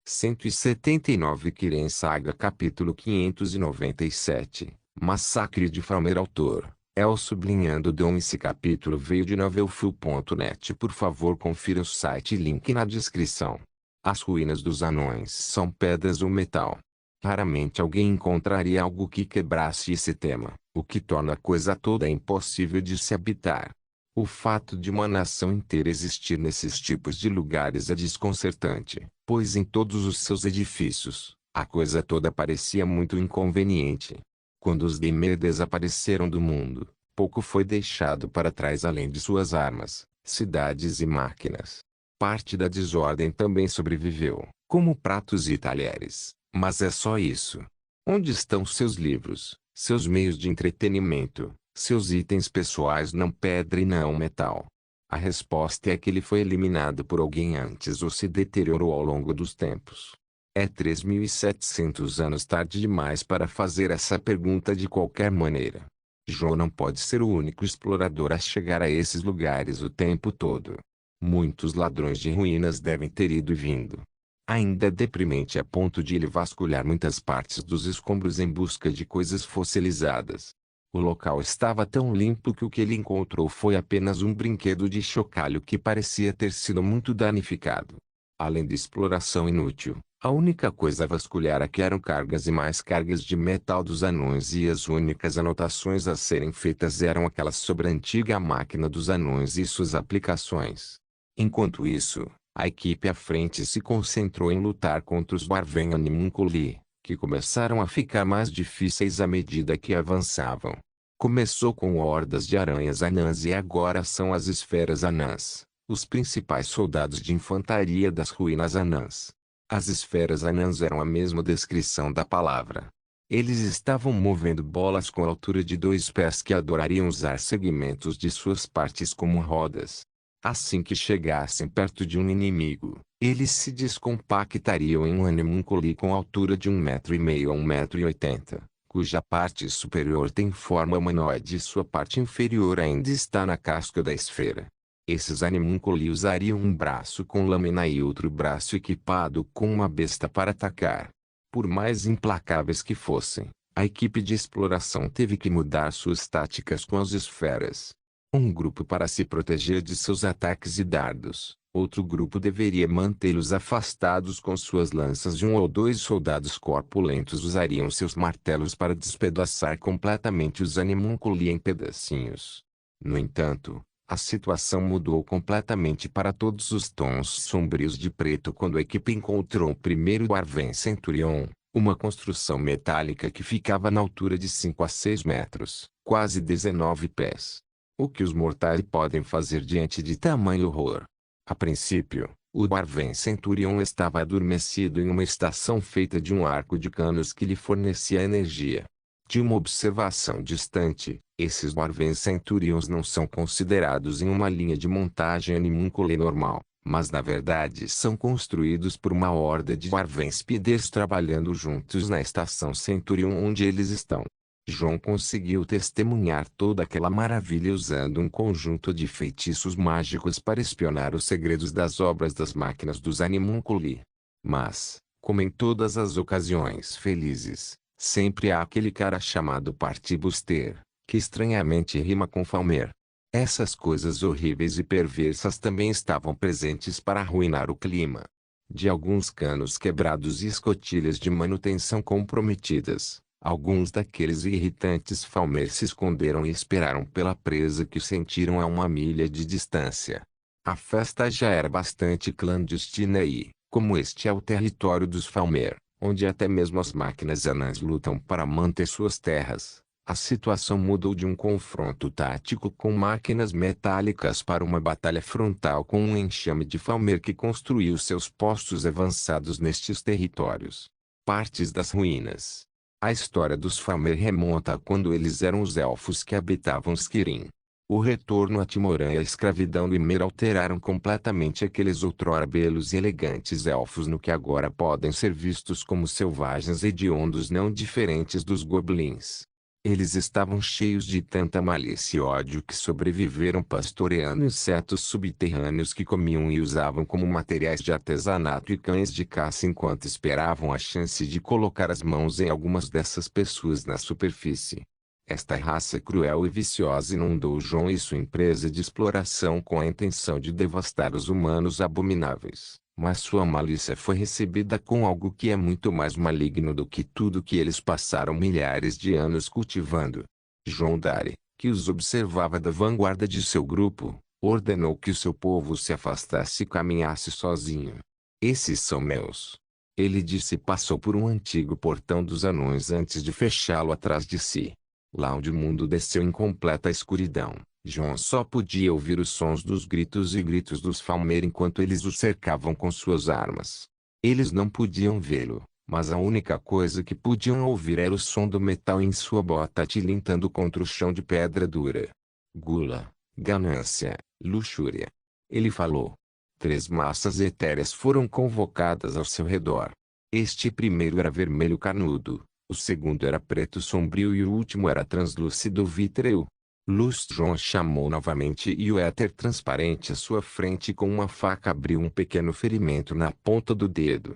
179 Kiren Saga Capítulo 597 Massacre de Falmer Autor El sublinhando Dom. Esse capítulo veio de novelfull.net. Por favor, confira o site e link na descrição. As ruínas dos anões são pedras ou metal. Raramente alguém encontraria algo que quebrasse esse tema, o que torna a coisa toda impossível de se habitar. O fato de uma nação inteira existir nesses tipos de lugares é desconcertante, pois em todos os seus edifícios, a coisa toda parecia muito inconveniente. Quando os Daimler desapareceram do mundo, pouco foi deixado para trás além de suas armas, cidades e máquinas. Parte da desordem também sobreviveu, como pratos e talheres, mas é só isso. Onde estão seus livros, seus meios de entretenimento, seus itens pessoais não pedra e não metal? A resposta é que ele foi eliminado por alguém antes ou se deteriorou ao longo dos tempos. É 3.700 anos tarde demais para fazer essa pergunta de qualquer maneira. João não pode ser o único explorador a chegar a esses lugares o tempo todo. Muitos ladrões de ruínas devem ter ido e vindo. Ainda é deprimente a ponto de ele vasculhar muitas partes dos escombros em busca de coisas fossilizadas. O local estava tão limpo que o que ele encontrou foi apenas um brinquedo de chocalho que parecia ter sido muito danificado. Além de exploração inútil, a única coisa a vasculhar aqui eram cargas e mais cargas de metal dos anões, e as únicas anotações a serem feitas eram aquelas sobre a antiga máquina dos anões e suas aplicações. Enquanto isso, a equipe à frente se concentrou em lutar contra os Barven Animunculi, que começaram a ficar mais difíceis à medida que avançavam. Começou com hordas de aranhas anãs e agora são as esferas anãs, os principais soldados de infantaria das ruínas anãs. As esferas anãs eram a mesma descrição da palavra. Eles estavam movendo bolas com altura de 2 pés que adorariam usar segmentos de suas partes como rodas. Assim que chegassem perto de um inimigo, eles se descompactariam em um animunculi com altura de 1,5 m a 1,80 m, cuja parte superior tem forma humanoide e sua parte inferior ainda está na casca da esfera. Esses animunculi usariam um braço com lâmina e outro braço equipado com uma besta para atacar. Por mais implacáveis que fossem, a equipe de exploração teve que mudar suas táticas com as esferas. Um grupo para se proteger de seus ataques e dardos, outro grupo deveria mantê-los afastados com suas lanças e 1 ou 2 soldados corpulentos usariam seus martelos para despedaçar completamente os animunculi em pedacinhos. No entanto, a situação mudou completamente para todos os tons sombrios de preto quando a equipe encontrou o primeiro Barven Centurion, uma construção metálica que ficava na altura de 5 a 6 metros, quase 19 pés. O que os mortais podem fazer diante de tamanho horror? A princípio, o Barven Centurion estava adormecido em uma estação feita de um arco de canos que lhe fornecia energia. De uma observação distante, esses Barven Centurions não são considerados em uma linha de montagem animunculi normal, mas na verdade são construídos por uma horda de Barven Speeders trabalhando juntos na estação Centurion onde eles estão. João conseguiu testemunhar toda aquela maravilha usando um conjunto de feitiços mágicos para espionar os segredos das obras das máquinas dos animunculi. Mas, como em todas as ocasiões felizes, sempre há aquele cara chamado Partibuster, que estranhamente rima com Falmer. Essas coisas horríveis e perversas também estavam presentes para arruinar o clima. De alguns canos quebrados e escotilhas de manutenção comprometidas, alguns daqueles irritantes Falmer se esconderam e esperaram pela presa que sentiram a 1 milha de distância. A festa já era bastante clandestina e, como este é o território dos Falmer, onde até mesmo as máquinas anãs lutam para manter suas terras, a situação mudou de um confronto tático com máquinas metálicas para uma batalha frontal com um enxame de Falmer que construiu seus postos avançados nestes territórios. Partes das ruínas. A história dos Falmer remonta a quando eles eram os elfos que habitavam Skirin. O retorno a Timoran e a escravidão do Ymir alteraram completamente aqueles outrora belos e elegantes elfos no que agora podem ser vistos como selvagens hediondos não diferentes dos goblins. Eles estavam cheios de tanta malícia e ódio que sobreviveram pastoreando insetos subterrâneos que comiam e usavam como materiais de artesanato e cães de caça enquanto esperavam a chance de colocar as mãos em algumas dessas pessoas na superfície. Esta raça cruel e viciosa inundou João e sua empresa de exploração com a intenção de devastar os humanos abomináveis. Mas sua malícia foi recebida com algo que é muito mais maligno do que tudo que eles passaram milhares de anos cultivando. João Dari, que os observava da vanguarda de seu grupo, ordenou que o seu povo se afastasse e caminhasse sozinho. Esses são meus. Ele disse e passou por um antigo portão dos anões antes de fechá-lo atrás de si. Lá onde o mundo desceu em completa escuridão, João só podia ouvir os sons dos gritos e gritos dos Falmer enquanto eles o cercavam com suas armas. Eles não podiam vê-lo, mas a única coisa que podiam ouvir era o som do metal em sua bota tilintando contra o chão de pedra dura. Gula, ganância, luxúria. Ele falou. 3 massas etéreas foram convocadas ao seu redor. Este primeiro era vermelho carnudo, o segundo era preto sombrio e o último era translúcido vítreo. Lustron chamou novamente e o éter transparente à sua frente com uma faca abriu um pequeno ferimento na ponta do dedo.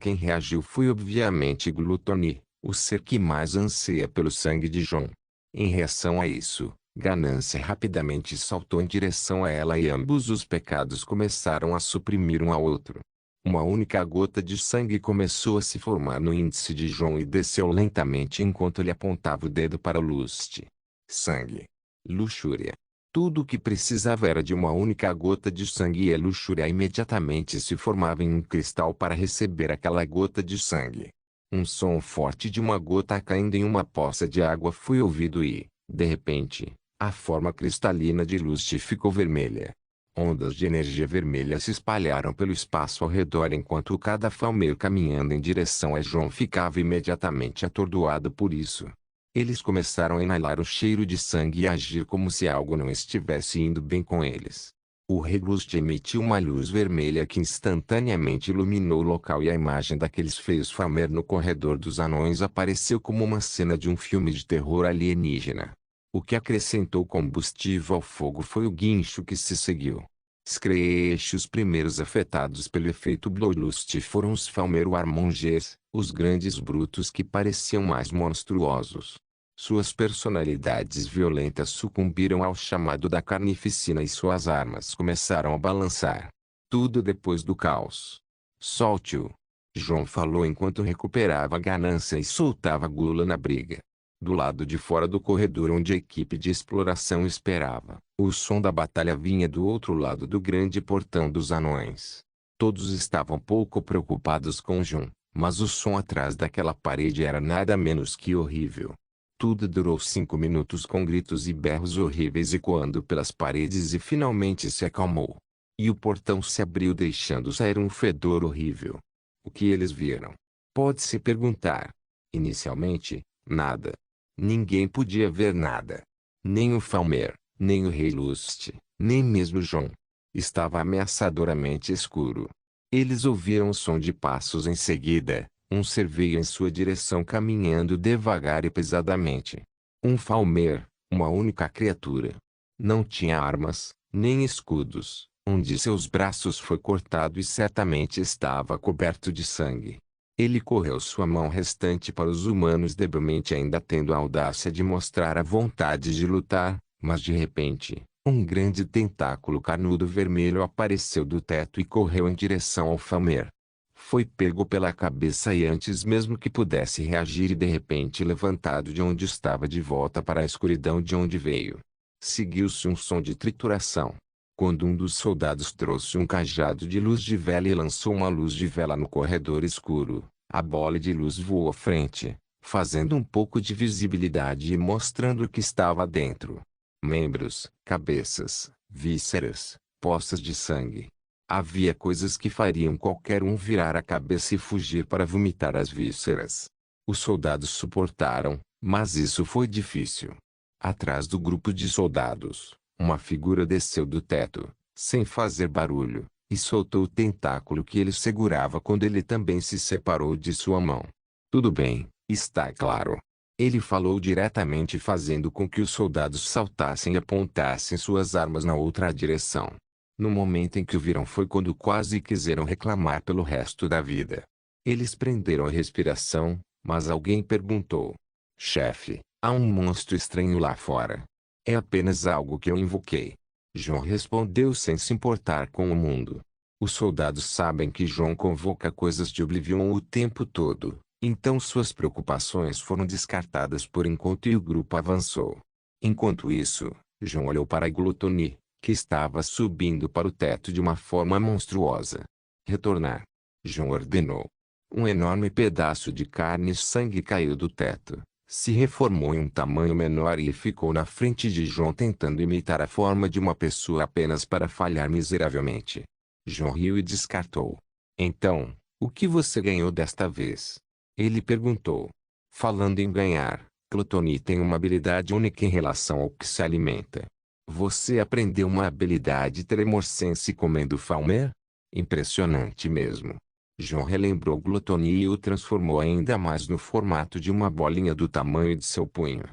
Quem reagiu foi obviamente Glutoni, o ser que mais anseia pelo sangue de João. Em reação a isso, Ganância rapidamente saltou em direção a ela e ambos os pecados começaram a suprimir um ao outro. Uma única gota de sangue começou a se formar no índice de João e desceu lentamente enquanto ele apontava o dedo para Lust. Sangue. Luxúria. Tudo o que precisava era de uma única gota de sangue e a luxúria imediatamente se formava em um cristal para receber aquela gota de sangue. Um som forte de uma gota caindo em uma poça de água foi ouvido e, de repente, a forma cristalina de Lust ficou vermelha. Ondas de energia vermelha se espalharam pelo espaço ao redor enquanto cada Falmer caminhando em direção a João ficava imediatamente atordoado por isso. Eles começaram a inalar o cheiro de sangue e agir como se algo não estivesse indo bem com eles. O rei Lust emitiu uma luz vermelha que instantaneamente iluminou o local e a imagem daqueles feios Falmer no corredor dos anões apareceu como uma cena de um filme de terror alienígena. O que acrescentou combustível ao fogo foi o guincho que se seguiu. Os primeiros afetados pelo efeito Bloodlust foram os Falmer Warmongers, os grandes brutos que pareciam mais monstruosos. Suas personalidades violentas sucumbiram ao chamado da carnificina e suas armas começaram a balançar. Tudo depois do caos. Solte-o. João falou enquanto recuperava a ganância e soltava Gula na briga. Do lado de fora do corredor onde a equipe de exploração esperava, o som da batalha vinha do outro lado do grande portão dos anões. Todos estavam pouco preocupados com João, mas o som atrás daquela parede era nada menos que horrível. Tudo durou 5 minutos com gritos e berros horríveis ecoando pelas paredes e finalmente se acalmou. E o portão se abriu deixando sair um fedor horrível. O que eles viram? Pode-se perguntar. Inicialmente, nada. Ninguém podia ver nada. Nem o Falmer, nem o rei Lust, nem mesmo João. Estava ameaçadoramente escuro. Eles ouviram o som de passos em seguida. Um ser veio em sua direção caminhando devagar e pesadamente. Um Falmer, uma única criatura. Não tinha armas, nem escudos. Um de seus braços foi cortado e certamente estava coberto de sangue. Ele correu sua mão restante para os humanos debilmente ainda tendo a audácia de mostrar a vontade de lutar, mas de repente, um grande tentáculo carnudo vermelho apareceu do teto e correu em direção ao Falmer. Foi pego pela cabeça e antes mesmo que pudesse reagir e de repente levantado de onde estava de volta para a escuridão de onde veio. Seguiu-se um som de trituração. Quando um dos soldados trouxe um cajado de luz de vela e lançou uma luz de vela no corredor escuro, a bola de luz voou à frente, fazendo um pouco de visibilidade e mostrando o que estava dentro. Membros, cabeças, vísceras, poças de sangue. Havia coisas que fariam qualquer um virar a cabeça e fugir para vomitar as vísceras. Os soldados suportaram, mas isso foi difícil. Atrás do grupo de soldados, uma figura desceu do teto, sem fazer barulho, e soltou o tentáculo que ele segurava quando ele também se separou de sua mão. Tudo bem, está claro. Ele falou diretamente, fazendo com que os soldados saltassem e apontassem suas armas na outra direção. No momento em que o viram foi quando quase quiseram reclamar pelo resto da vida. Eles prenderam a respiração, mas alguém perguntou: chefe, há um monstro estranho lá fora. É apenas algo que eu invoquei. João respondeu sem se importar com o mundo. Os soldados sabem que João convoca coisas de Oblivion o tempo todo, então suas preocupações foram descartadas por enquanto e o grupo avançou. Enquanto isso, João olhou para a Gluttony, que estava subindo para o teto de uma forma monstruosa. Retornar. João ordenou. Um enorme pedaço de carne e sangue caiu do teto, se reformou em um tamanho menor e ficou na frente de João tentando imitar a forma de uma pessoa apenas para falhar miseravelmente. João riu e descartou. Então, o que você ganhou desta vez? Ele perguntou. Falando em ganhar, Gluttony tem uma habilidade única em relação ao que se alimenta. Você aprendeu uma habilidade tremorsense comendo Falmer? Impressionante mesmo. João relembrou Gluttony e o transformou ainda mais no formato de uma bolinha do tamanho de seu punho.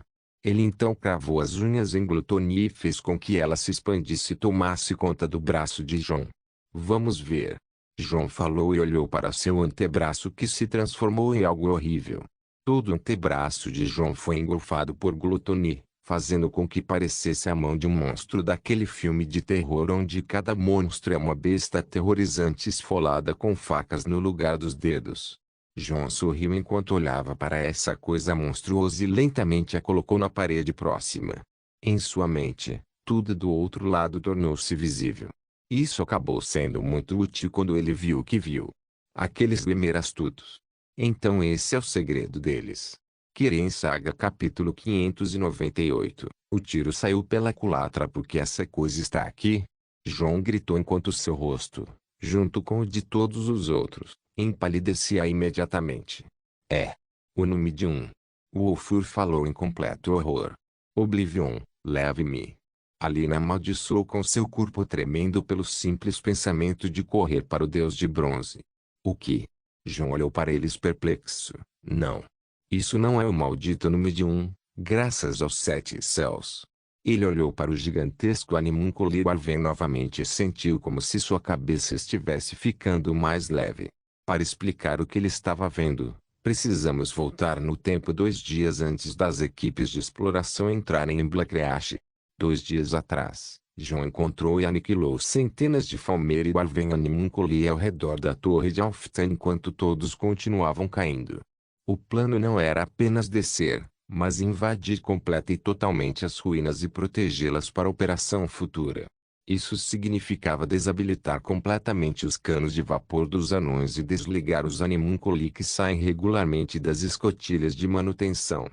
Ele então cravou as unhas em Gluttony e fez com que ela se expandisse e tomasse conta do braço de João. Vamos ver. João falou e olhou para seu antebraço que se transformou em algo horrível. Todo o antebraço de João foi engolfado por Gluttony, fazendo com que parecesse a mão de um monstro daquele filme de terror onde cada monstro é uma besta aterrorizante esfolada com facas no lugar dos dedos. João sorriu enquanto olhava para essa coisa monstruosa e lentamente a colocou na parede próxima. Em sua mente, tudo do outro lado tornou-se visível. Isso acabou sendo muito útil quando ele viu o que viu. Aqueles Glimmer astutos. Então esse é o segredo deles. Kirin Saga capítulo 598. O tiro saiu pela culatra porque essa coisa está aqui? João gritou enquanto seu rosto, junto com o de todos os outros, empalidecia imediatamente. É. O nome de um. O Wolfur falou em completo horror. Oblivion, leve-me. Alina amaldiçoou com seu corpo tremendo pelo simples pensamento de correr para o deus de bronze. O que? João olhou para eles perplexo. Não. Isso não é o maldito nome de um, graças aos 7 céus. Ele olhou para o gigantesco animúnculo Arven novamente e sentiu como se sua cabeça estivesse ficando mais leve. Para explicar o que ele estava vendo, precisamos voltar no tempo 2 dias antes das equipes de exploração entrarem em Blackreach. 2 dias atrás, João encontrou e aniquilou centenas de Falmer e Arven animúnculi ao redor da torre de Alftan enquanto todos continuavam caindo. O plano não era apenas descer, mas invadir completa e totalmente as ruínas e protegê-las para a operação futura. Isso significava desabilitar completamente os canos de vapor dos anões e desligar os animúnculi que saem regularmente das escotilhas de manutenção.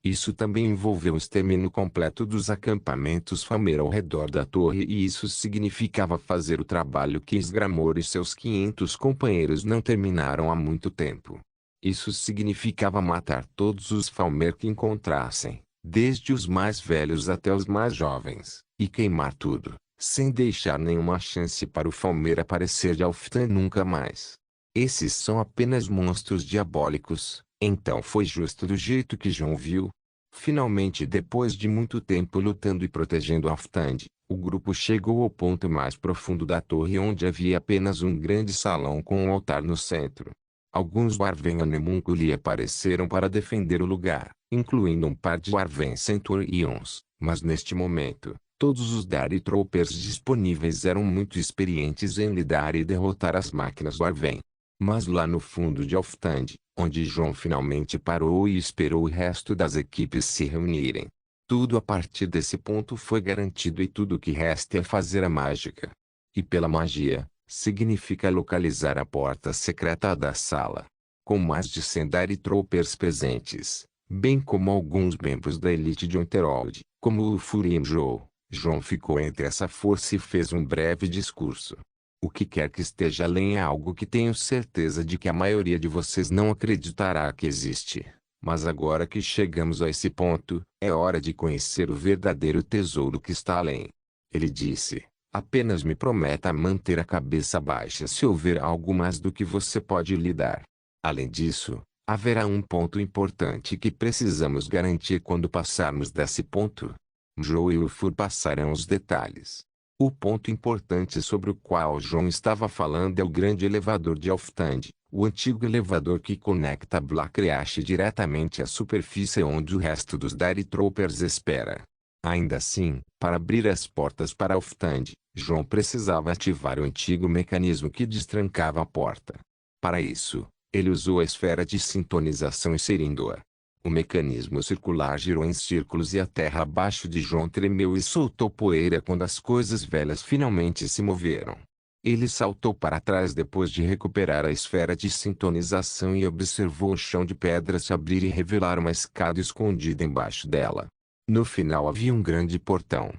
Isso também envolveu o extermínio completo dos acampamentos Falmer ao redor da torre e isso significava fazer o trabalho que Isgramor e seus 500 companheiros não terminaram há muito tempo. Isso significava matar todos os Falmer que encontrassem, desde os mais velhos até os mais jovens, e queimar tudo, sem deixar nenhuma chance para o Falmer aparecer de Alftan nunca mais. Esses são apenas monstros diabólicos, então foi justo do jeito que João viu. Finalmente, depois de muito tempo lutando e protegendo Alftan, o grupo chegou ao ponto mais profundo da torre onde havia apenas um grande salão com um altar no centro. Alguns Arven animúnculi apareceram para defender o lugar, incluindo um par de Arven Centurions, mas neste momento, todos os Dari Troopers disponíveis eram muito experientes em lidar e derrotar as máquinas do Arven. Mas lá no fundo de Alftan, onde João finalmente parou e esperou o resto das equipes se reunirem. Tudo a partir desse ponto foi garantido e tudo o que resta é fazer a mágica. E pela magia, significa localizar a porta secreta da sala. Com mais de 100 Dari Troopers presentes, bem como alguns membros da elite de Unterold, como o Furim João ficou entre essa força e fez um breve discurso. O que quer que esteja além é algo que tenho certeza de que a maioria de vocês não acreditará que existe. Mas agora que chegamos a esse ponto, é hora de conhecer o verdadeiro tesouro que está além. Ele disse. Apenas me prometa manter a cabeça baixa se houver algo mais do que você pode lhe dar. Além disso, Haverá um ponto importante que precisamos garantir quando passarmos desse ponto. Joe e Ufur passarão os detalhes. O ponto importante sobre o qual John estava falando é o grande elevador de Alftand, o antigo elevador que conecta Blackreach diretamente à superfície onde o resto dos Dark-Troopers espera. Ainda assim, para abrir as portas para Alftand, John precisava ativar o antigo mecanismo que destrancava a porta. Para isso, ele usou a esfera de sintonização inserindo-a. O mecanismo circular girou em círculos e a terra abaixo de John tremeu e soltou poeira quando as coisas velhas finalmente se moveram. Ele saltou para trás depois de recuperar a esfera de sintonização e observou o chão de pedra se abrir e revelar uma escada escondida embaixo dela. No final havia um grande portão.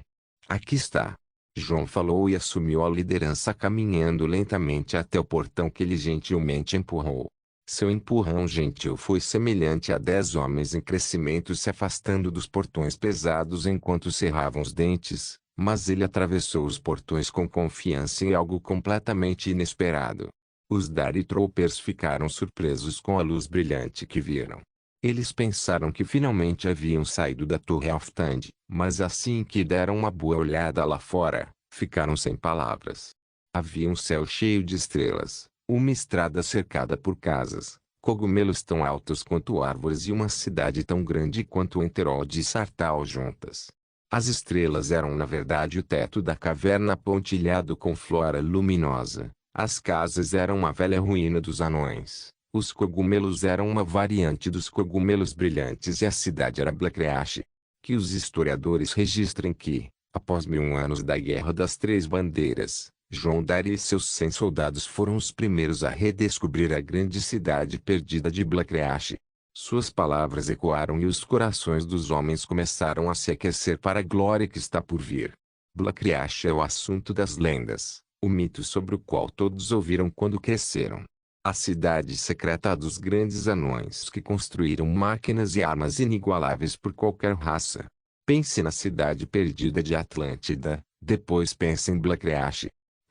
Aqui está. John falou e assumiu a liderança caminhando lentamente até o portão que ele gentilmente empurrou. Seu empurrão gentil foi semelhante a 10 homens em crescimento se afastando dos portões pesados enquanto cerravam os dentes, mas ele atravessou os portões com confiança em algo completamente inesperado. Os Dark-Troopers ficaram surpresos com a luz brilhante que viram. Eles pensaram que finalmente haviam saído da Torre Alftand, mas assim que deram uma boa olhada lá fora, ficaram sem palavras. Havia um céu cheio de estrelas, uma estrada cercada por casas, cogumelos tão altos quanto árvores e uma cidade tão grande quanto Enterod e Sartal juntas. As estrelas eram na verdade o teto da caverna pontilhado com flora luminosa. As casas eram uma velha ruína dos anões. Os cogumelos eram uma variante dos cogumelos brilhantes e a cidade era Blackreach. Que os historiadores registrem que, após 1000 anos da Guerra das Três Bandeiras, John Darry e seus 100 soldados foram os primeiros a redescobrir a grande cidade perdida de Blackreach. Suas palavras ecoaram e os corações dos homens começaram a se aquecer para a glória que está por vir. Blackreach é o assunto das lendas, o mito sobre o qual todos ouviram quando cresceram. A cidade secreta dos grandes anões que construíram máquinas e armas inigualáveis por qualquer raça. Pense na cidade perdida de Atlântida, depois pense em Blackreach.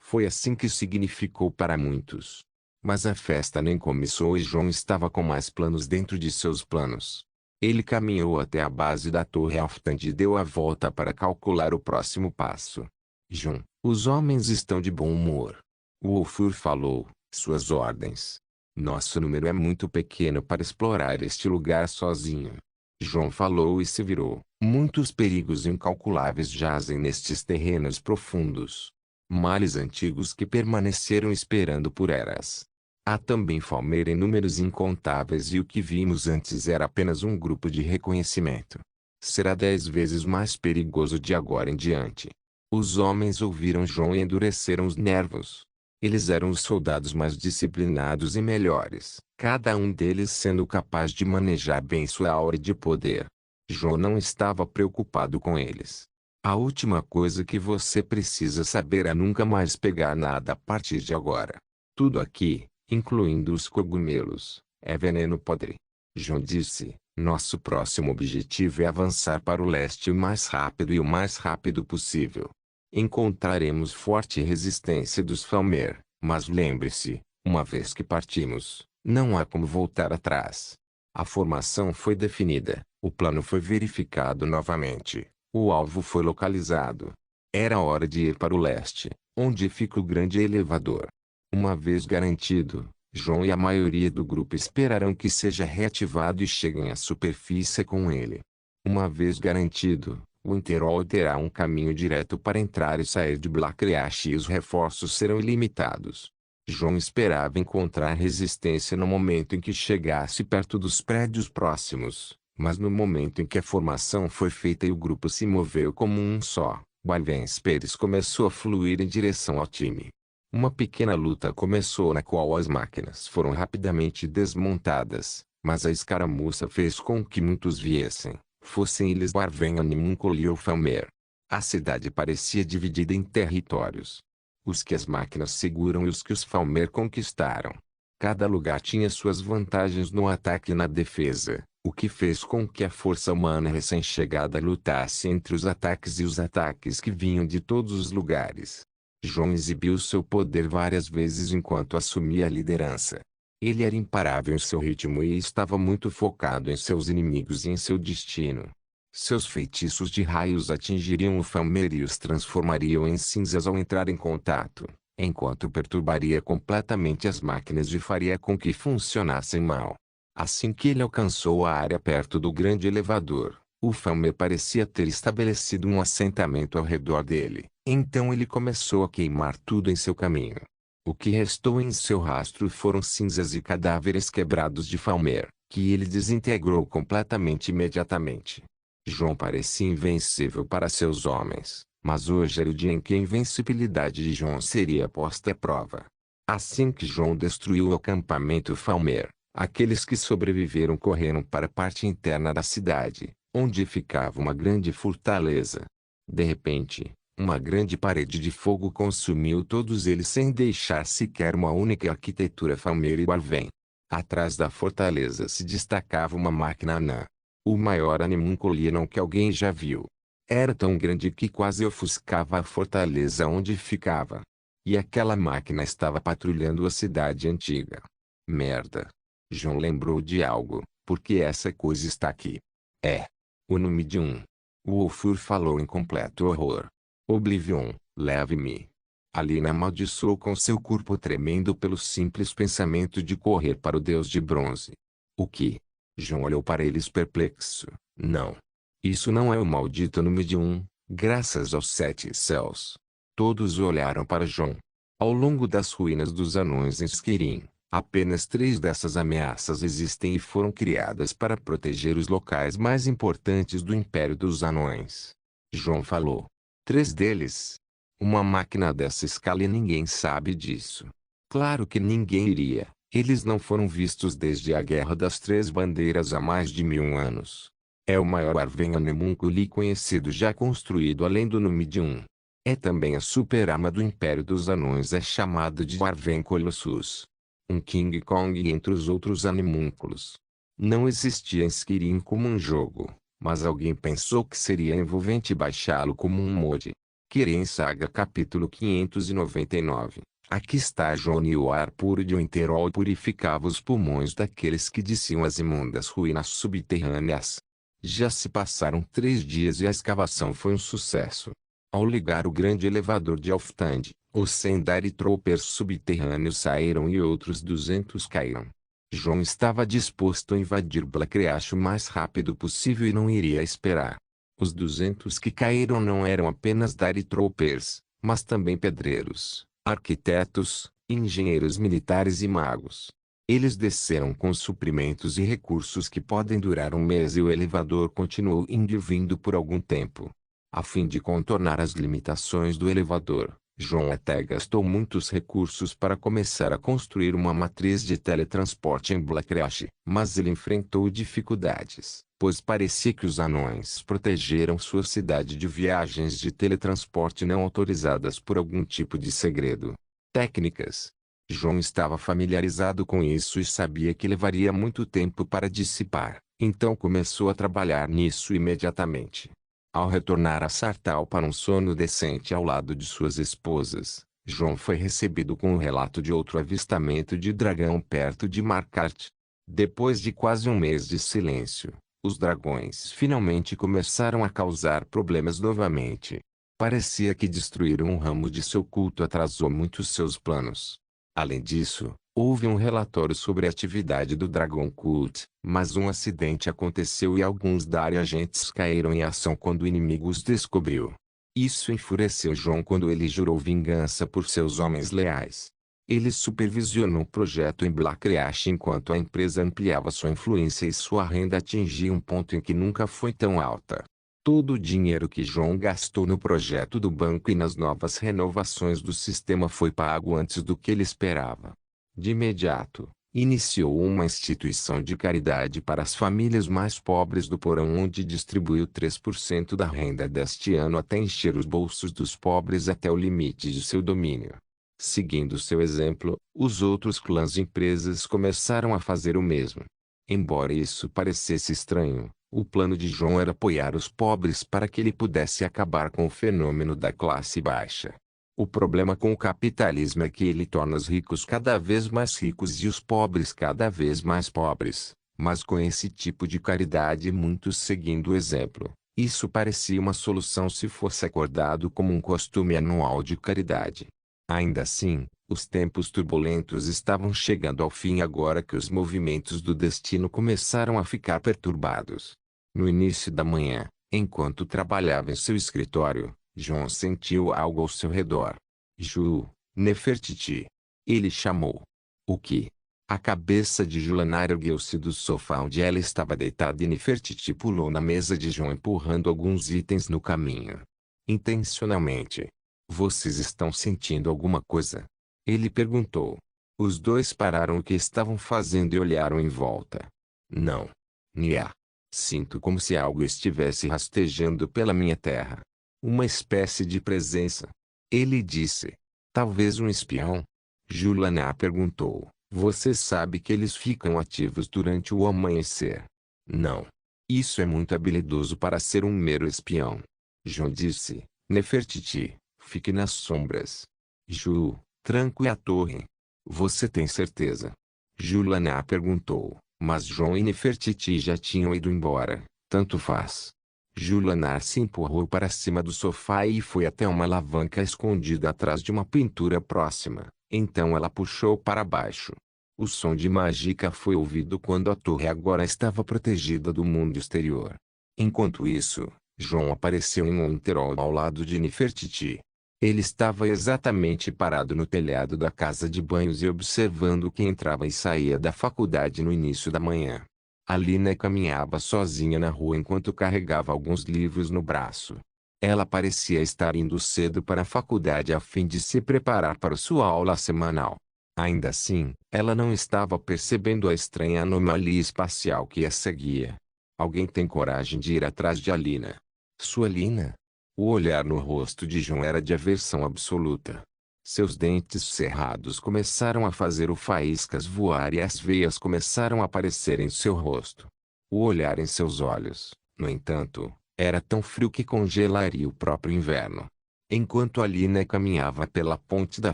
Foi assim que significou para muitos. Mas a festa nem começou e John estava com mais planos dentro de seus planos. Ele caminhou até a base da Torre Alftand e deu a volta para calcular o próximo passo. John, os homens estão de bom humor. O Ufur falou, suas ordens. Nosso número é muito pequeno para explorar este lugar sozinho. John falou e se virou. Muitos perigos incalculáveis jazem nestes terrenos profundos. Males antigos que permaneceram esperando por eras. Há também Falmer em números incontáveis e o que vimos antes era apenas um grupo de reconhecimento. Será 10 vezes mais perigoso de agora em diante. Os homens ouviram John e endureceram os nervos. Eles eram os soldados mais disciplinados e melhores, cada um deles sendo capaz de manejar bem sua aura de poder. John não estava preocupado com eles. A última coisa que você precisa saber é nunca mais pegar nada a partir de agora. Tudo aqui, incluindo os cogumelos, é veneno podre. John disse, nosso próximo objetivo é avançar para o leste o mais rápido e o mais rápido possível. Encontraremos forte resistência dos Falmer, mas lembre-se, uma vez que partimos, não há como voltar atrás. A formação foi definida, o plano foi verificado novamente. O alvo foi localizado. Era hora de ir para o leste, onde fica o grande elevador. Uma vez garantido, John e a maioria do grupo esperarão que seja reativado e cheguem à superfície com ele. Uma vez garantido, o Interol terá um caminho direto para entrar e sair de Blackreach e os reforços serão ilimitados. John esperava encontrar resistência no momento em que chegasse perto dos prédios próximos. Mas no momento em que a formação foi feita e o grupo se moveu como um só, o Alvensperes começou a fluir em direção ao time. Uma pequena luta começou na qual as máquinas foram rapidamente desmontadas, mas a escaramuça fez com que muitos viessem, fossem eles Barvenanimunkul ou Falmer. A cidade parecia dividida em territórios. Os que as máquinas seguram e os que os Falmer conquistaram. Cada lugar tinha suas vantagens no ataque e na defesa. O que fez com que a força humana recém-chegada lutasse entre os ataques e os ataques que vinham de todos os lugares. John exibiu seu poder várias vezes enquanto assumia a liderança. Ele era imparável em seu ritmo e estava muito focado em seus inimigos e em seu destino. Seus feitiços de raios atingiriam o Falmer e os transformariam em cinzas ao entrar em contato, enquanto perturbaria completamente as máquinas e faria com que funcionassem mal. Assim que ele alcançou a área perto do grande elevador, o Falmer parecia ter estabelecido um assentamento ao redor dele. Então ele começou a queimar tudo em seu caminho. O que restou em seu rastro foram cinzas e cadáveres quebrados de Falmer, que ele desintegrou completamente imediatamente. João parecia invencível para seus homens, mas hoje era o dia em que a invencibilidade de João seria posta à prova. Assim que João destruiu o acampamento Falmer, aqueles que sobreviveram correram para a parte interna da cidade, onde ficava uma grande fortaleza. De repente, uma grande parede de fogo consumiu todos eles sem deixar sequer uma única arquitetura Falmer e Arven. Atrás da fortaleza se destacava uma máquina anã. O maior animúnculo que alguém já viu. Era tão grande que quase ofuscava a fortaleza onde ficava. E aquela máquina estava patrulhando a cidade antiga. Merda. João lembrou de algo, porque essa coisa está aqui. É. O Numidium. O Wolfur falou em completo horror. Oblivion, leve-me. Alina amaldiçoou com seu corpo tremendo pelo simples pensamento de correr para o deus de bronze. O que? João olhou para eles perplexo. Não. Isso não é o maldito Numidium, graças aos 7 céus. Todos olharam para João. Ao longo das ruínas dos anões em Skyrim, apenas 3 dessas ameaças existem e foram criadas para proteger os locais mais importantes do Império dos Anões. João falou. 3 deles. Uma máquina dessa escala e ninguém sabe disso. Claro que ninguém iria. Eles não foram vistos desde a Guerra das 3 Bandeiras há mais de 1000 anos. É o maior Arven Animunculi conhecido já construído além do Numidium. É também a super-arma do Império dos Anões, é chamado de Arven Colossus. Um King Kong entre os outros animúnculos. Não existia em Skyrim como um jogo, mas alguém pensou que seria envolvente baixá-lo como um mod. Kirin Saga capítulo 599. Aqui está João e o ar puro de Winterol purificava os pulmões daqueles que desciam as imundas ruínas subterrâneas. Já se passaram 3 dias e a escavação foi um sucesso. Ao ligar o grande elevador de Alftand, os Sendari Troopers subterrâneos saíram e outros 200 caíram. João estava disposto a invadir Blackreach o mais rápido possível e não iria esperar. Os 200 que caíram não eram apenas Dari Troopers, mas também pedreiros, arquitetos, engenheiros militares e magos. Eles desceram com suprimentos e recursos que podem durar um mês e o elevador continuou indo e vindo por algum tempo. A fim de contornar as limitações do elevador, João até gastou muitos recursos para começar a construir uma matriz de teletransporte em Blackreach, mas ele enfrentou dificuldades, pois parecia que os anões protegeram sua cidade de viagens de teletransporte não autorizadas por algum tipo de segredo. Técnicas. João estava familiarizado com isso e sabia que levaria muito tempo para dissipar, então começou a trabalhar nisso imediatamente. Ao retornar a Sartau para um sono decente ao lado de suas esposas, João foi recebido com o relato de outro avistamento de dragão perto de Markarth. Depois de quase um mês de silêncio, os dragões finalmente começaram a causar problemas novamente. Parecia que destruir um ramo de seu culto atrasou muito seus planos. Além disso, houve um relatório sobre a atividade do Dragon Cult, mas um acidente aconteceu e alguns Dari agentes caíram em ação quando o inimigo os descobriu. Isso enfureceu João quando ele jurou vingança por seus homens leais. Ele supervisionou o projeto em Blackreach enquanto a empresa ampliava sua influência e sua renda atingia um ponto em que nunca foi tão alta. Todo o dinheiro que João gastou no projeto do banco e nas novas renovações do sistema foi pago antes do que ele esperava. De imediato, iniciou uma instituição de caridade para as famílias mais pobres do porão onde distribuiu 3% da renda deste ano até encher os bolsos dos pobres até o limite de seu domínio. Seguindo seu exemplo, os outros clãs e empresas começaram a fazer o mesmo. Embora isso parecesse estranho, o plano de João era apoiar os pobres para que ele pudesse acabar com o fenômeno da classe baixa. O problema com o capitalismo é que ele torna os ricos cada vez mais ricos e os pobres cada vez mais pobres. Mas com esse tipo de caridade, muitos seguindo o exemplo, isso parecia uma solução se fosse acordado como um costume anual de caridade. Ainda assim, os tempos turbulentos estavam chegando ao fim agora que os movimentos do destino começaram a ficar perturbados. No início da manhã, enquanto trabalhava em seu escritório, John sentiu algo ao seu redor. Ju, Nefertiti. Ele chamou. O que? A cabeça de Julana ergueu-se do sofá onde ela estava deitada e Nefertiti pulou na mesa de John empurrando alguns itens no caminho. Intencionalmente. Vocês estão sentindo alguma coisa? Ele perguntou. Os dois pararam o que estavam fazendo e olharam em volta. Não. Nia. Sinto como se algo estivesse rastejando pela minha terra. Uma espécie de presença. Ele disse. Talvez um espião? Julana perguntou. Você sabe que eles ficam ativos durante o amanhecer? Não. Isso é muito habilidoso para ser um mero espião. John disse. Nefertiti, fique nas sombras. Ju, tranque a torre. Você tem certeza? Julana perguntou. Mas John e Nefertiti já tinham ido embora. Tanto faz. Julana se empurrou para cima do sofá e foi até uma alavanca escondida atrás de uma pintura próxima. Então ela puxou para baixo. O som de mágica foi ouvido quando a torre agora estava protegida do mundo exterior. Enquanto isso, John apareceu em Monterol ao lado de Nefertiti. Ele estava exatamente parado no telhado da casa de banhos e observando quem entrava e saía da faculdade no início da manhã. Alina caminhava sozinha na rua enquanto carregava alguns livros no braço. Ela parecia estar indo cedo para a faculdade a fim de se preparar para sua aula semanal. Ainda assim, ela não estava percebendo a estranha anomalia espacial que a seguia. Alguém tem coragem de ir atrás de Alina? Sua Alina? O olhar no rosto de John era de aversão absoluta. Seus dentes cerrados começaram a fazer o faíscas voar e as veias começaram a aparecer em seu rosto. O olhar em seus olhos, no entanto, era tão frio que congelaria o próprio inverno. Enquanto Alina caminhava pela ponte da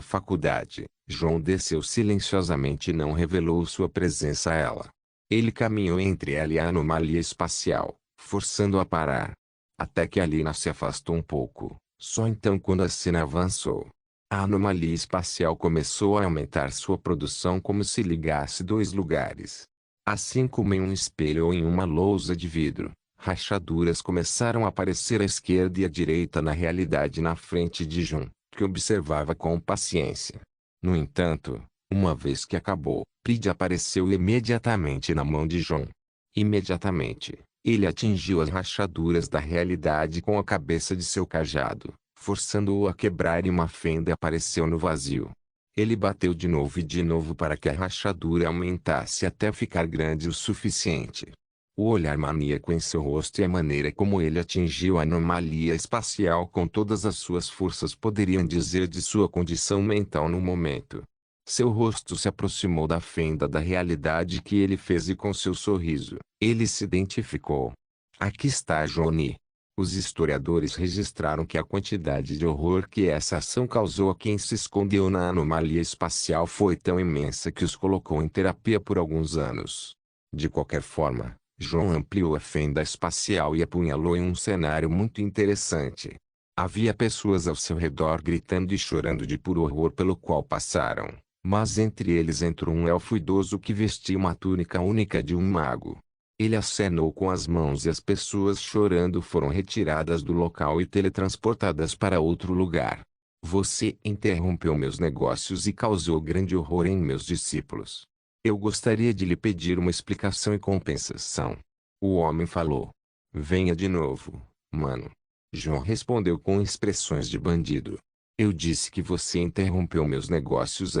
faculdade, John desceu silenciosamente e não revelou sua presença a ela. Ele caminhou entre ela e a anomalia espacial, forçando-a a parar. Até que Alina se afastou um pouco, só então quando a cena avançou. A anomalia espacial começou a aumentar sua produção como se ligasse dois lugares. Assim como em um espelho ou em uma lousa de vidro, rachaduras começaram a aparecer à esquerda e à direita na realidade na frente de John, que observava com paciência. No entanto, uma vez que acabou, Pride apareceu imediatamente na mão de John. Imediatamente, ele atingiu as rachaduras da realidade com a cabeça de seu cajado, forçando-o a quebrar e uma fenda apareceu no vazio. Ele bateu de novo para que a rachadura aumentasse até ficar grande o suficiente. O olhar maníaco em seu rosto e a maneira como ele atingiu a anomalia espacial com todas as suas forças poderiam dizer de sua condição mental no momento. Seu rosto se aproximou da fenda da realidade que ele fez e com seu sorriso, ele se identificou. Aqui está Johnny. Os historiadores registraram que a quantidade de horror que essa ação causou a quem se escondeu na anomalia espacial foi tão imensa que os colocou em terapia por alguns anos. De qualquer forma, John ampliou a fenda espacial e apunhalou em um cenário muito interessante. Havia pessoas ao seu redor gritando e chorando de puro horror pelo qual passaram, mas entre eles entrou um elfo idoso que vestia uma túnica única de um mago. Ele acenou com as mãos e as pessoas chorando foram retiradas do local e teletransportadas para outro lugar. Você interrompeu meus negócios e causou grande horror em meus discípulos. Eu gostaria de lhe pedir uma explicação e compensação. O homem falou. Venha de novo, mano. John respondeu com expressões de bandido. Eu disse que você interrompeu meus negócios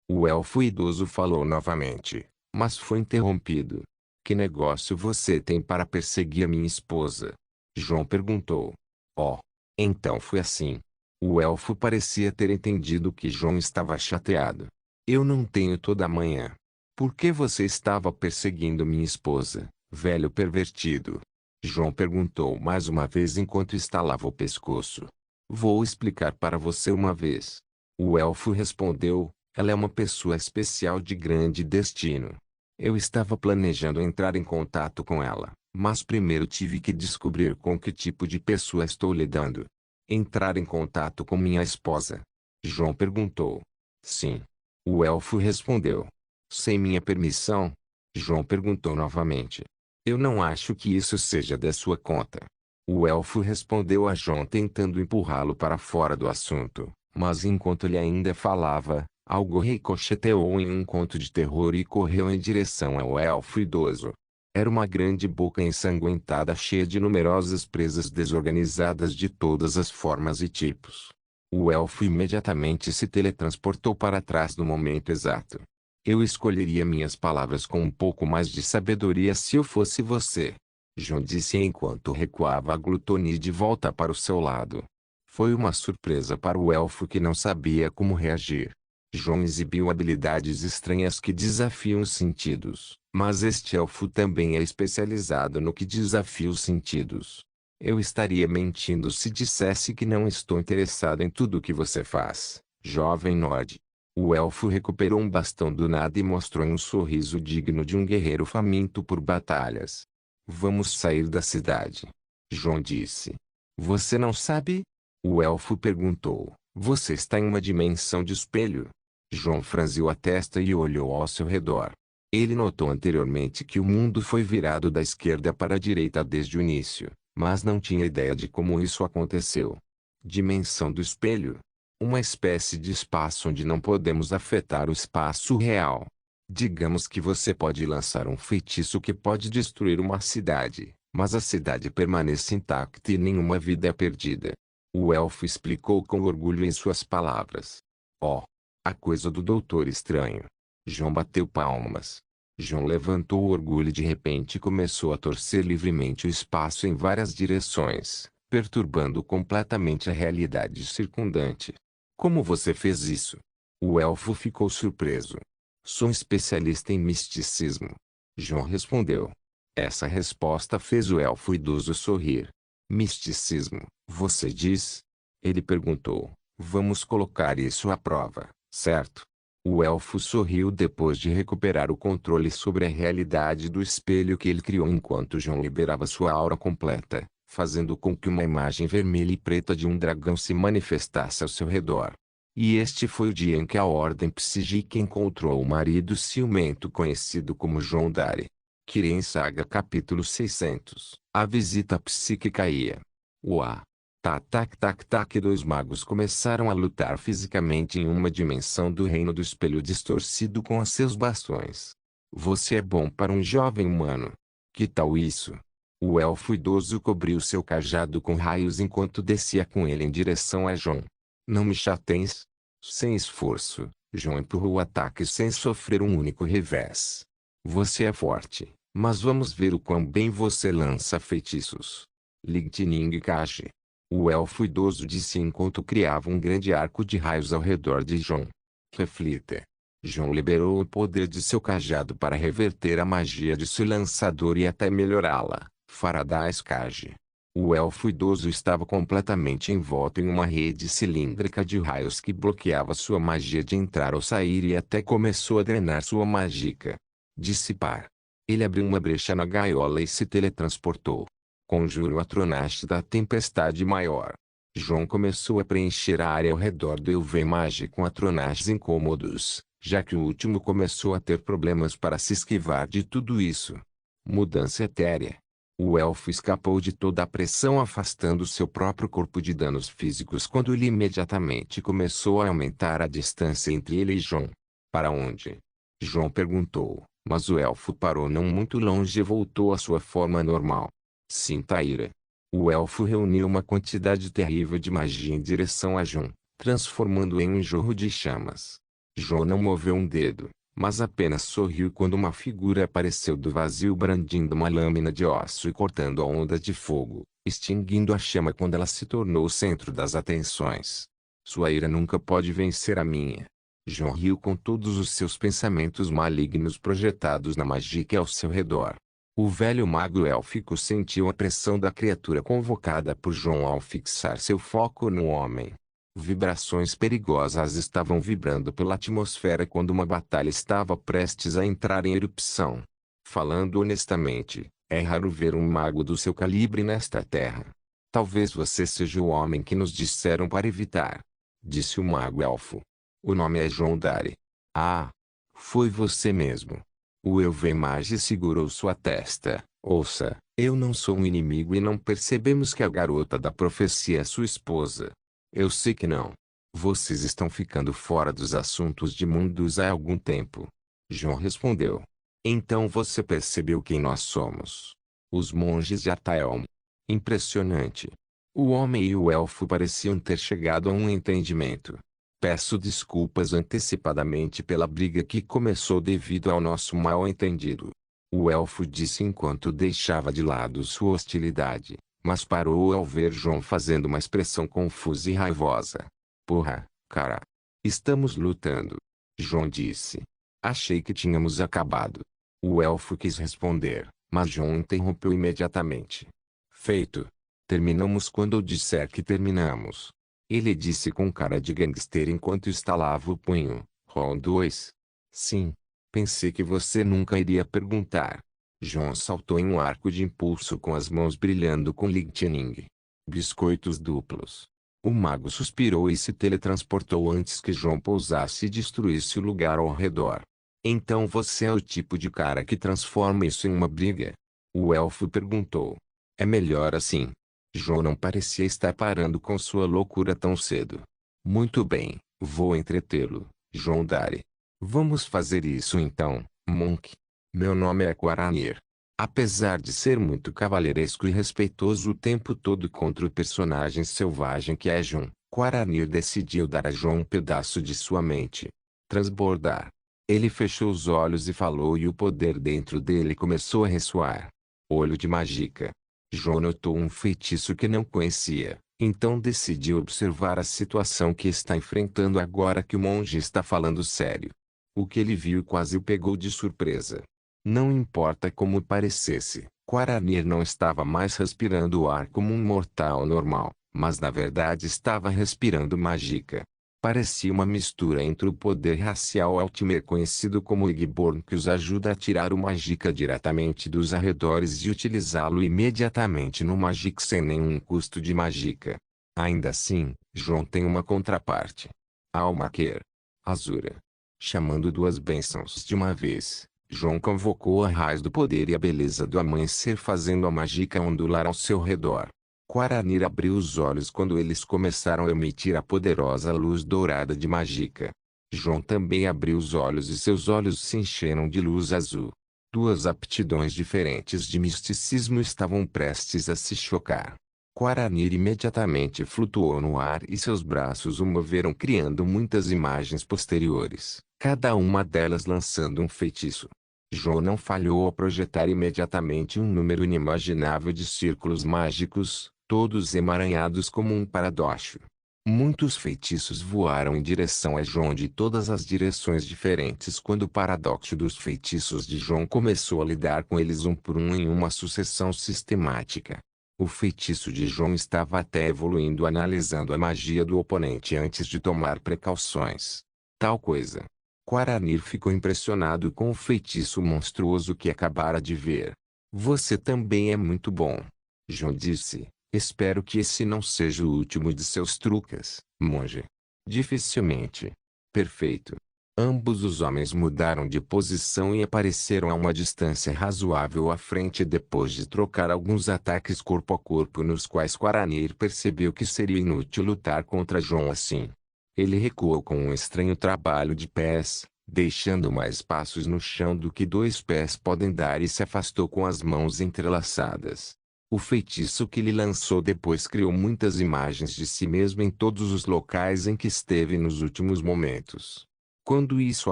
O elfo idoso falou novamente, mas foi interrompido. Que negócio você tem para perseguir minha esposa? John perguntou. Oh, então foi assim. O elfo parecia ter entendido que John estava chateado. Eu não tenho toda a manhã. Por que você estava perseguindo minha esposa, velho pervertido? John perguntou mais uma vez enquanto estalava o pescoço. Vou explicar para você uma vez. O elfo respondeu, ela é uma pessoa especial de grande destino. Eu estava planejando entrar em contato com ela, mas primeiro tive que descobrir com que tipo de pessoa estou lidando. Entrar em contato com minha esposa? João perguntou. Sim. O elfo respondeu. Sem minha permissão? João perguntou novamente. Eu não acho que isso seja da sua conta. O elfo respondeu a João tentando empurrá-lo para fora do assunto, mas enquanto ele ainda falava, algo ricocheteou em um conto de terror e correu em direção ao elfo idoso. Era uma grande boca ensanguentada cheia de numerosas presas desorganizadas de todas as formas e tipos. O elfo imediatamente se teletransportou para trás no momento exato. Eu escolheria minhas palavras com um pouco mais de sabedoria se eu fosse você. João disse enquanto recuava a glutonia de volta para o seu lado. Foi uma surpresa para o elfo que não sabia como reagir. João exibiu habilidades estranhas que desafiam os sentidos, mas este elfo também é especializado no que desafia os sentidos. Eu estaria mentindo se dissesse que não estou interessado em tudo o que você faz, jovem Nod. O elfo recuperou um bastão do nada e mostrou um sorriso digno de um guerreiro faminto por batalhas. Vamos sair da cidade. João disse. Você não sabe? O elfo perguntou. Você está em uma dimensão de espelho? João franziu a testa e olhou ao seu redor. Ele notou anteriormente que o mundo foi virado da esquerda para a direita desde o início, mas não tinha ideia de como isso aconteceu. Dimensão do espelho? Uma espécie de espaço onde não podemos afetar o espaço real. Digamos que você pode lançar um feitiço que pode destruir uma cidade, mas a cidade permanece intacta e nenhuma vida é perdida. O elfo explicou com orgulho em suas palavras. Oh, a coisa do Doutor Estranho. João bateu palmas. João levantou o orgulho e de repente começou a torcer livremente o espaço em várias direções, perturbando completamente a realidade circundante. Como você fez isso? O elfo ficou surpreso. Sou um especialista em misticismo. João respondeu. Essa resposta fez o elfo idoso sorrir. Misticismo, você diz? Ele perguntou. Vamos colocar isso à prova, certo? O elfo sorriu depois de recuperar o controle sobre a realidade do espelho que ele criou enquanto João liberava sua aura completa, fazendo com que uma imagem vermelha e preta de um dragão se manifestasse ao seu redor. E este foi o dia em que a Ordem Psíquica encontrou o marido ciumento conhecido como João Dari. Kirin Saga capítulo 600. A visita psíquica ia. Uá! Tac tac tac tac. Dois magos começaram a lutar fisicamente em uma dimensão do reino do espelho distorcido com os seus bastões. Você é bom para um jovem humano. Que tal isso? O elfo idoso cobriu seu cajado com raios enquanto descia com ele em direção a João. Não me chateis. Sem esforço, João empurrou o ataque sem sofrer um único revés. Você é forte, mas vamos ver o quão bem você lança feitiços. Lightning Kaji. O elfo idoso disse enquanto criava um grande arco de raios ao redor de João. Reflita. João liberou o poder de seu cajado para reverter a magia de seu lançador e até melhorá-la. Faraday's Kaji. O elfo idoso estava completamente envolto em uma rede cilíndrica de raios que bloqueava sua magia de entrar ou sair e até começou a drenar sua mágica. Dissipar. Ele abriu uma brecha na gaiola e se teletransportou. Conjuro a Tronache da tempestade maior. João começou a preencher a área ao redor do Elvemage com Atronaches incômodos, já que o último começou a ter problemas para se esquivar de tudo isso. Mudança etérea. O elfo escapou de toda a pressão afastando seu próprio corpo de danos físicos quando ele imediatamente começou a aumentar a distância entre ele e João. Para onde? João perguntou, mas o elfo parou não muito longe e voltou à sua forma normal. Sinta a ira. O elfo reuniu uma quantidade terrível de magia em direção a João, transformando-o em um jorro de chamas. João não moveu um dedo, mas apenas sorriu quando uma figura apareceu do vazio brandindo uma lâmina de osso e cortando a onda de fogo, extinguindo a chama quando ela se tornou o centro das atenções. Sua ira nunca pode vencer a minha. João riu com todos os seus pensamentos malignos projetados na magia ao seu redor. O velho mago élfico sentiu a pressão da criatura convocada por João ao fixar seu foco no homem. Vibrações perigosas estavam vibrando pela atmosfera quando uma batalha estava prestes a entrar em erupção. Falando honestamente, é raro ver um mago do seu calibre nesta terra. Talvez você seja o homem que nos disseram para evitar, disse o mago elfo. O nome é João Dari. Ah, foi você mesmo. O Elvemage segurou sua testa. Ouça, eu não sou um inimigo e não percebemos que a garota da profecia é sua esposa. Eu sei que não. Vocês estão ficando fora dos assuntos de mundos há algum tempo. João respondeu. Então você percebeu quem nós somos. Os monges de Ataelmo. Impressionante. O homem e o elfo pareciam ter chegado a um entendimento. Peço desculpas antecipadamente pela briga que começou devido ao nosso mal-entendido. O elfo disse enquanto deixava de lado sua hostilidade, mas parou ao ver João fazendo uma expressão confusa e raivosa. Porra, cara. Estamos lutando. João disse. Achei que tínhamos acabado. O elfo quis responder, mas João interrompeu imediatamente. Feito. Terminamos quando eu disser que terminamos. Ele disse com cara de gangster enquanto estalava o punho. Round 2. Sim. Pensei que você nunca iria perguntar. João saltou em um arco de impulso com as mãos brilhando com lightning. Biscoitos duplos. O mago suspirou e se teletransportou antes que João pousasse e destruísse o lugar ao redor. Então você é o tipo de cara que transforma isso em uma briga? O elfo perguntou. É melhor assim. João não parecia estar parando com sua loucura tão cedo. Muito bem, vou entretê-lo, João Dari. Vamos fazer isso então, Monk. Meu nome é Quaranir. Apesar de ser muito cavalheiresco e respeitoso o tempo todo contra o personagem selvagem que é João, Quaranir decidiu dar a João um pedaço de sua mente. Transbordar. Ele fechou os olhos e falou e o poder dentro dele começou a ressoar. Olho de Magica. João notou um feitiço que não conhecia, então decidiu observar a situação que está enfrentando agora que o monge está falando sério. O que ele viu quase o pegou de surpresa. Não importa como parecesse, Quaranir não estava mais respirando o ar como um mortal normal, mas na verdade estava respirando Magica. Parecia uma mistura entre o poder racial Altmer conhecido como Igborn que os ajuda a tirar o Magica diretamente dos arredores e utilizá-lo imediatamente no Magic sem nenhum custo de Magica. Ainda assim, João tem uma contraparte. Almaquer. Azura. Chamando duas bênçãos de uma vez, João convocou a raiz do poder e a beleza do amanhecer fazendo a Magica ondular ao seu redor. Quaranir abriu os olhos quando eles começaram a emitir a poderosa luz dourada de Magica. João também abriu os olhos e seus olhos se encheram de luz azul. Duas aptidões diferentes de misticismo estavam prestes a se chocar. Quaranir imediatamente flutuou no ar e seus braços o moveram criando muitas imagens posteriores, cada uma delas lançando um feitiço. João não falhou ao projetar imediatamente um número inimaginável de círculos mágicos, todos emaranhados como um paradoxo. Muitos feitiços voaram em direção a João de todas as direções diferentes quando o paradoxo dos feitiços de João começou a lidar com eles um por um em uma sucessão sistemática. O feitiço de João estava até evoluindo analisando a magia do oponente antes de tomar precauções. Tal coisa. Quaranir ficou impressionado com o feitiço monstruoso que acabara de ver. Você também é muito bom. João disse. Espero que esse não seja o último de seus truques, monge. Dificilmente. Perfeito. Ambos os homens mudaram de posição e apareceram a uma distância razoável à frente depois de trocar alguns ataques corpo a corpo nos quais Quaranir percebeu que seria inútil lutar contra João assim. Ele recuou com um estranho trabalho de pés, deixando mais passos no chão do que dois pés podem dar e se afastou com as mãos entrelaçadas. O feitiço que lhe lançou depois criou muitas imagens de si mesmo em todos os locais em que esteve nos últimos momentos. Quando isso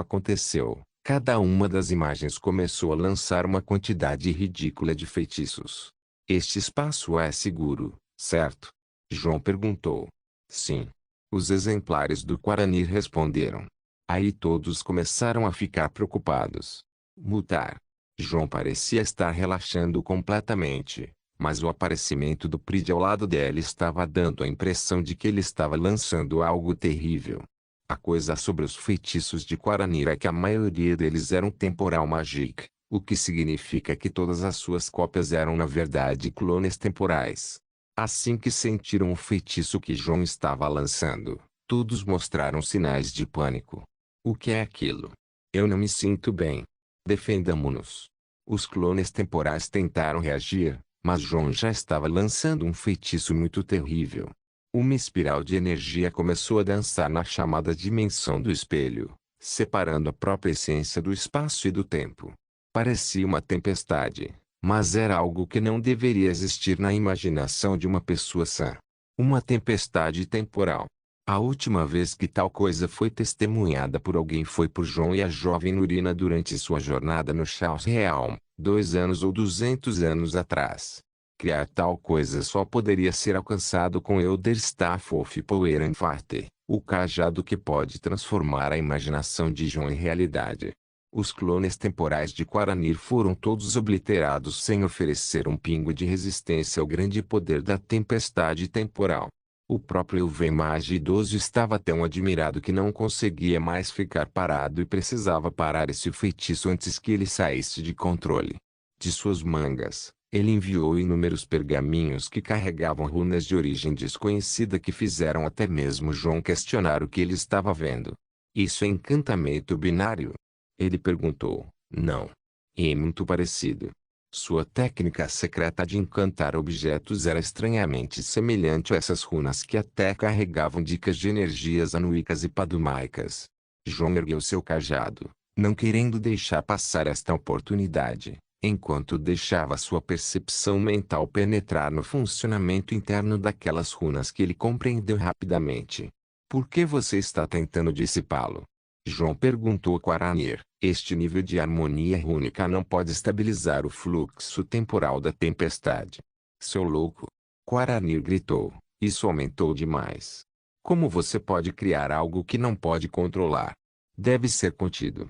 aconteceu, cada uma das imagens começou a lançar uma quantidade ridícula de feitiços. Este espaço é seguro, certo? João perguntou. Sim. Os exemplares do Quaranir responderam. Aí todos começaram a ficar preocupados. Mutar. João parecia estar relaxando completamente, mas o aparecimento do Pride ao lado dela estava dando a impressão de que ele estava lançando algo terrível. A coisa sobre os feitiços de Quaranir é que a maioria deles eram temporal magic, o que significa que todas as suas cópias eram na verdade clones temporais. Assim que sentiram o feitiço que João estava lançando, todos mostraram sinais de pânico. O que é aquilo? Eu não me sinto bem. Defendamo-nos. Os clones temporais tentaram reagir, mas João já estava lançando um feitiço muito terrível. Uma espiral de energia começou a dançar na chamada dimensão do espelho, separando a própria essência do espaço e do tempo. Parecia uma tempestade, mas era algo que não deveria existir na imaginação de uma pessoa sã. Uma tempestade temporal. A última vez que tal coisa foi testemunhada por alguém foi por João e a jovem Nurina durante sua jornada no Chaos Realm, 2 anos ou 200 anos atrás. Criar tal coisa só poderia ser alcançado com Elderstaff of Power and Fate, o cajado que pode transformar a imaginação de João em realidade. Os clones temporais de Quaranir foram todos obliterados sem oferecer um pingo de resistência ao grande poder da tempestade temporal. O próprio Elvemage idoso estava tão admirado que não conseguia mais ficar parado e precisava parar esse feitiço antes que ele saísse de controle. De suas mangas, ele enviou inúmeros pergaminhos que carregavam runas de origem desconhecida que fizeram até mesmo João questionar o que ele estava vendo. Isso é encantamento binário? Ele perguntou. Não. É muito parecido. Sua técnica secreta de encantar objetos era estranhamente semelhante a essas runas que até carregavam dicas de energias anuicas e padumaicas. João ergueu seu cajado, não querendo deixar passar esta oportunidade, enquanto deixava sua percepção mental penetrar no funcionamento interno daquelas runas que ele compreendeu rapidamente. Por que você está tentando dissipá-lo? João perguntou a Quaranir. Este nível de harmonia rúnica não pode estabilizar o fluxo temporal da tempestade. Seu louco! Quaranir gritou. Isso aumentou demais. Como você pode criar algo que não pode controlar? Deve ser contido.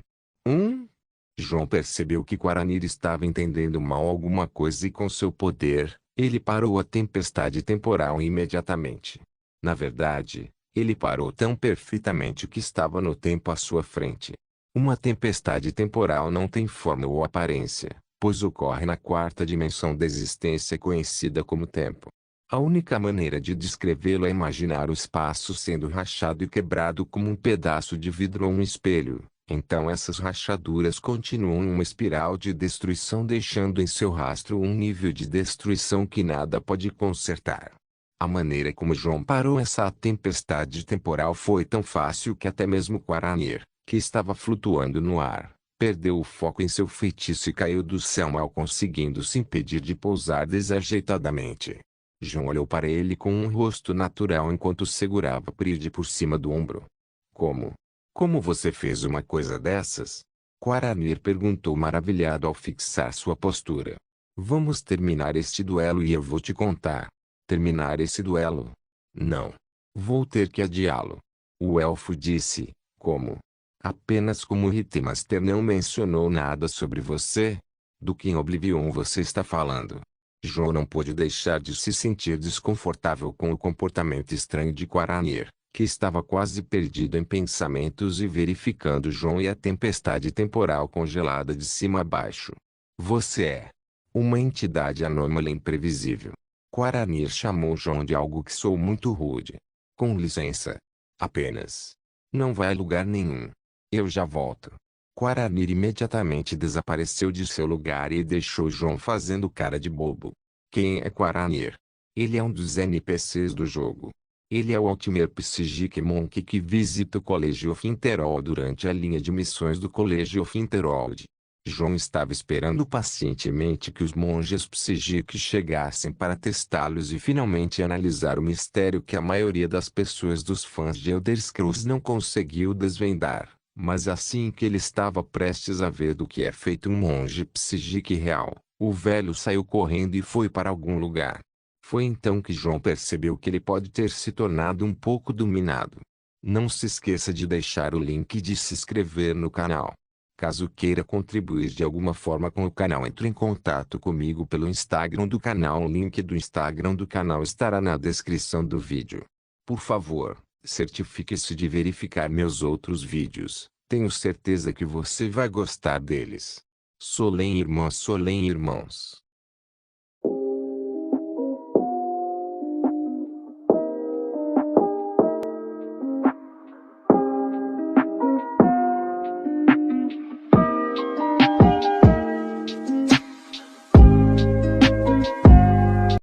João percebeu que Quaranir estava entendendo mal alguma coisa e com seu poder, ele parou a tempestade temporal imediatamente. Na verdade, ele parou tão perfeitamente que estava no tempo à sua frente. Uma tempestade temporal não tem forma ou aparência, pois ocorre na quarta dimensão da existência conhecida como tempo. A única maneira de descrevê-lo é imaginar o espaço sendo rachado e quebrado como um pedaço de vidro ou um espelho. Então essas rachaduras continuam em uma espiral de destruição deixando em seu rastro um nível de destruição que nada pode consertar. A maneira como João parou essa tempestade temporal foi tão fácil que até mesmo Quaranir, que estava flutuando no ar, perdeu o foco em seu feitiço e caiu do céu mal conseguindo se impedir de pousar desajeitadamente. João olhou para ele com um rosto natural enquanto segurava Pride por cima do ombro. Como? Como você fez uma coisa dessas? Quaranir perguntou maravilhado ao fixar sua postura. Vamos terminar este duelo e eu vou te contar. Terminar esse duelo? Não. Vou ter que adiá-lo. O elfo disse. Como? Apenas como Ritmaster não mencionou nada sobre você? Do que em Oblivion você está falando? João não pôde deixar de se sentir desconfortável com o comportamento estranho de Quaranir, que estava quase perdido em pensamentos e verificando João e a tempestade temporal congelada de cima a baixo. Você é uma entidade anômala e imprevisível. Quaranir chamou João de algo que soou muito rude. Com licença. Apenas. Não vai a lugar nenhum. Eu já volto. Quaranir imediatamente desapareceu de seu lugar e deixou João fazendo cara de bobo. Quem é Quaranir? Ele é um dos NPCs do jogo. Ele é o Altmer Psychic Monk que visita o Colégio of Interhold durante a linha de missões do Colégio of Interhold. João estava esperando pacientemente que os monges Psychic chegassem para testá-los e finalmente analisar o mistério que a maioria das pessoas dos fãs de Elder Scrolls não conseguiu desvendar. Mas assim que ele estava prestes a ver do que é feito um monge Psychic real, o velho saiu correndo e foi para algum lugar. Foi então que João percebeu que ele pode ter se tornado um pouco dominado. Não se esqueça de deixar o link de se inscrever no canal. Caso queira contribuir de alguma forma com o canal, entre em contato comigo pelo Instagram do canal. O link do Instagram do canal estará na descrição do vídeo. Por favor, certifique-se de verificar meus outros vídeos. Tenho certeza que você vai gostar deles. Solém irmãs, solém irmãos.